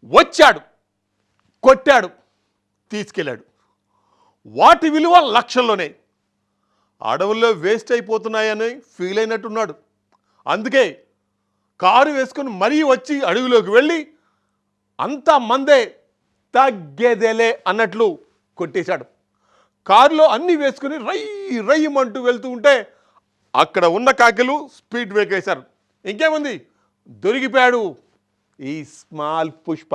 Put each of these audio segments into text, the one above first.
వచ్చాడు, కొట్టాడు, తీసుకెళ్ళాడు. వాటి విలువ లక్షల్లోనే. అడవుల్లో వేస్ట్ అయిపోతున్నాయని ఫీల్ అయినట్టున్నాడు. అందుకే కారు వేసుకుని మరీ వచ్చి అడవిలోకి వెళ్ళి అంతా మందే తగ్గేదేలే అన్నట్లు కొట్టేశాడు. కారులో అన్నీ వేసుకుని రయ్యమంటూ వెళ్తూ ఉంటే అక్కడ ఉన్న కాకిలు స్పీడ్ బ్రేక్ వేశారు. ఇంకేముంది, దొరికిపోయాడు ఈ స్మాల్ పుష్ప.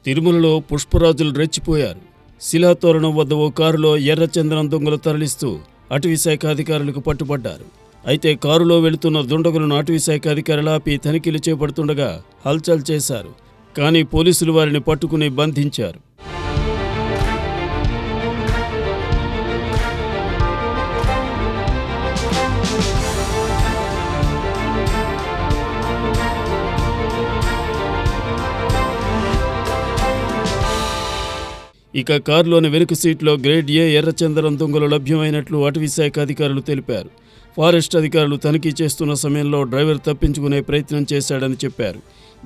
తిరుమలలో పుష్పరాజులు రెచ్చిపోయారు. శిలాతోరణం వద్ద ఓ కారులో ఎర్రచందనం దొంగలు తరలిస్తూ అటవీశాఖ అధికారులకు పట్టుబడ్డారు. అయితే కారులో వెళుతున్న దుండగులను అటవీశాఖ అధికారులు ఆపి తనిఖీలు చేపడుతుండగా హల్చల్ చేశారు. కానీ పోలీసులు వారిని పట్టుకుని బంధించారు. ఇక కారులోని వెనుక సీట్లో గ్రేడ్ ఏ ఎర్రచందనం దొంగలు లభ్యమైనట్లు అటవీశాఖ అధికారులు తెలిపారు. ఫారెస్ట్ అధికారులు తనిఖీ చేస్తున్న సమయంలో డ్రైవర్ తప్పించుకునే ప్రయత్నం చేశాడని చెప్పారు.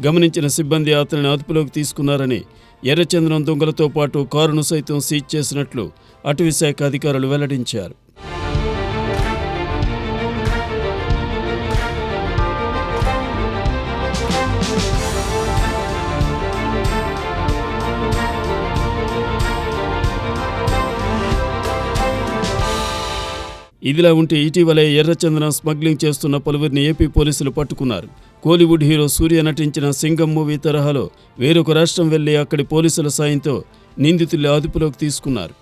గమనించిన సిబ్బంది అతనిని అదుపులోకి తీసుకున్నారని, ఎర్రచందనం దొంగలతో పాటు కారును సైతం సీజ్ చేసినట్లు అటవీశాఖ అధికారులు వెల్లడించారు. ఇదిలా ఉంటే ఇటీవలే ఎర్రచందనం స్మగ్లింగ్ చేస్తున్న పలువురిని ఏపీ పోలీసులు పట్టుకున్నారు. కోలీవుడ్ హీరో సూర్య నటించిన సింగం మూవీ తరహాలో వేరొక రాష్ట్రం వెళ్లి అక్కడి పోలీసుల సాయంతో నిందితుల్ని అదుపులోకి తీసుకున్నారు.